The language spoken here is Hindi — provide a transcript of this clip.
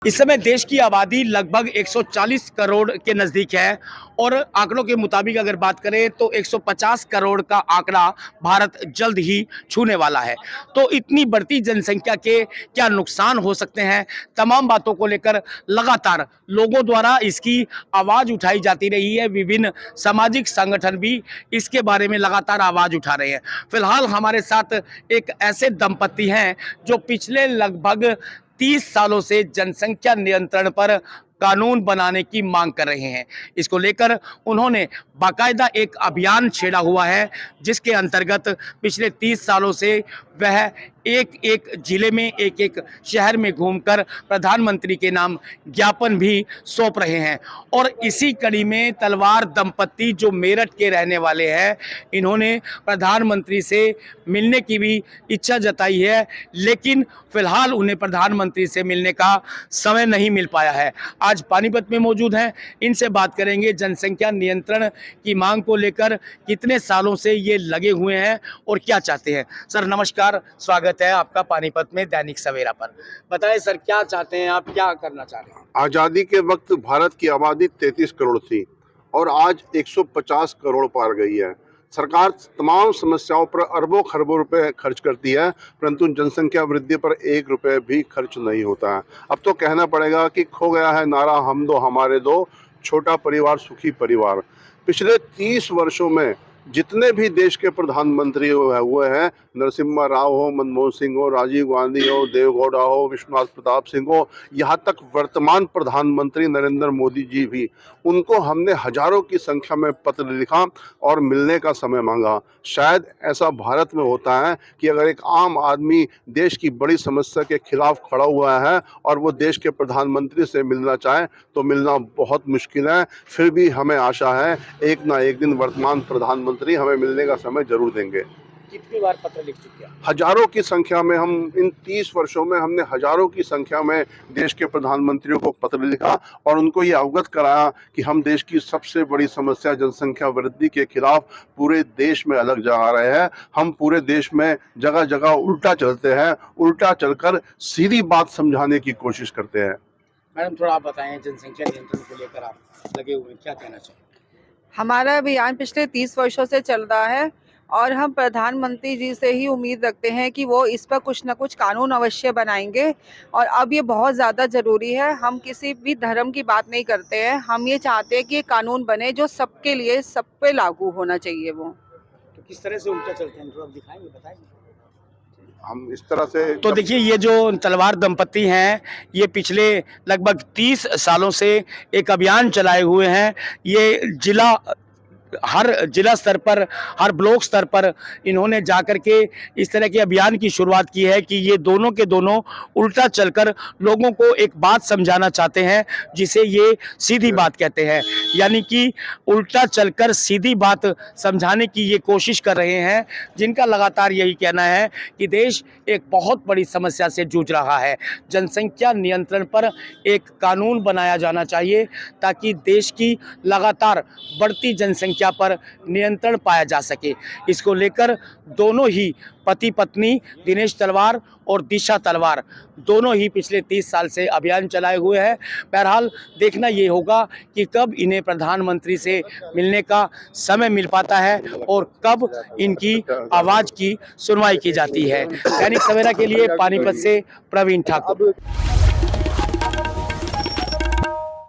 इस समय देश की आबादी लगभग 140 करोड़ के नज़दीक है और आंकड़ों के मुताबिक अगर बात करें तो 150 करोड़ का आंकड़ा भारत जल्द ही छूने वाला है। तो इतनी बढ़ती जनसंख्या के क्या नुकसान हो सकते हैं, तमाम बातों को लेकर लगातार लोगों द्वारा इसकी आवाज़ उठाई जाती रही है। विभिन्न सामाजिक संगठन भी इसके बारे में लगातार आवाज़ उठा रहे हैं। फिलहाल हमारे साथ एक ऐसे दंपति हैं जो पिछले लगभग 30 सालों से जनसंख्या नियंत्रण पर कानून बनाने की मांग कर रहे हैं। इसको लेकर उन्होंने बाकायदा एक अभियान छेड़ा हुआ है, जिसके अंतर्गत पिछले 30 सालों से वह एक एक जिले में, एक एक शहर में घूमकर प्रधानमंत्री के नाम ज्ञापन भी सौंप रहे हैं। और इसी कड़ी में तलवार दंपति जो मेरठ के रहने वाले हैं, इन्होंने प्रधानमंत्री से मिलने की भी इच्छा जताई है, लेकिन फिलहाल उन्हें प्रधानमंत्री से मिलने का समय नहीं मिल पाया है। आज पानीपत में मौजूद हैं, इनसे बात करेंगे जनसंख्या नियंत्रण की मांग को लेकर कितने सालों से ये लगे हुए हैं और क्या चाहते हैं। सर नमस्कार, स्वागत है आपका पानीपत में दैनिक सवेरा पर। बताएं सर, क्या चाहते हैं आप, क्या करना चाह रहे हैं? आज़ादी के वक्त भारत की आबादी 33 करोड़ थी और आज 150 करोड़ पार गई है। सरकार तमाम समस्याओं पर अरबों खरबों रुपए खर्च करती है, परंतु जनसंख्या वृद्धि पर 1 रुपए भी खर्च नहीं होता है। अब तो कहना पड़ेगा कि खो गया है नारा हम दो हमारे दो, छोटा परिवार सुखी परिवार। पिछले 30 वर्षों में जितने भी देश के प्रधानमंत्री हुए हैं, नरसिम्हा राव हो, मनमोहन सिंह हो, राजीव गांधी हो, देवेगौड़ा हो, विश्वनाथ प्रताप सिंह हो, यहाँ तक वर्तमान प्रधानमंत्री नरेंद्र मोदी जी भी, उनको हमने हजारों की संख्या में पत्र लिखा और मिलने का समय मांगा। शायद ऐसा भारत में होता है कि अगर एक आम आदमी देश की बड़ी समस्या के खिलाफ खड़ा हुआ है और वो देश के प्रधानमंत्री से मिलना चाहे तो मिलना बहुत मुश्किल है। फिर भी हमें आशा है एक ना एक दिन वर्तमान प्रधानमंत्री हमें मिलने का समय जरूर देंगे। कितनी बार पत्र लिख चुके हैं? हजारों की संख्या में, हम इन 30 वर्षों में हमने हजारों की संख्या में देश के प्रधानमंत्रियों को पत्र लिखा और उनको ये अवगत कराया कि हम देश की सबसे बड़ी समस्या जनसंख्या वृद्धि के खिलाफ पूरे देश में अलग जा रहे हैं। हम पूरे देश में जगह जगह उल्टा चलते हैं, उल्टा चलकर सीधी बात समझाने की कोशिश करते हैं। मैडम थोड़ा आप बताएं, जनसंख्या नियंत्रण को लेकर आप लगे हुए हैं, क्या कहना चाहिए? हमारा अभियान पिछले 30 वर्षों से चल रहा है और हम प्रधानमंत्री जी से ही उम्मीद रखते हैं कि वो इस पर कुछ न कुछ कानून अवश्य बनाएंगे। और अब ये बहुत ज़्यादा ज़रूरी है। हम किसी भी धर्म की बात नहीं करते हैं, हम ये चाहते हैं कि ये कानून बने जो सबके लिए, सब पे लागू होना चाहिए। वो तो किस तरह से उल्टा चलते हैं, थोड़ा दिखाएंगे, बताएंगे? हम इस तरह से तो देखिए, ये जो तलवार दंपति हैं, ये पिछले लगभग 30 सालों से एक अभियान चलाए हुए हैं। ये हर जिला स्तर पर, हर ब्लॉक स्तर पर इन्होंने जाकर के इस तरह के अभियान की शुरुआत की है कि ये दोनों के दोनों उल्टा चलकर लोगों को एक बात समझाना चाहते हैं, जिसे ये सीधी बात कहते हैं। यानी कि उल्टा चलकर सीधी बात समझाने की ये कोशिश कर रहे हैं, जिनका लगातार यही कहना है कि देश एक बहुत बड़ी समस्या से जूझ रहा है। जनसंख्या नियंत्रण पर एक कानून बनाया जाना चाहिए ताकि देश की लगातार बढ़ती जनसंख्या पर नियंत्रण पाया जा सके। इसको लेकर दोनों ही पति पत्नी दिनेश तलवार और दिशा तलवार दोनों ही पिछले 30 साल से अभियान चलाए हुए हैं। बहरहाल देखना ये होगा कि कब इन्हें प्रधानमंत्री से मिलने का समय मिल पाता है और कब इनकी आवाज़ की सुनवाई की जाती है। दैनिक सवेरा के लिए पानीपत से प्रवीण ठाकुर।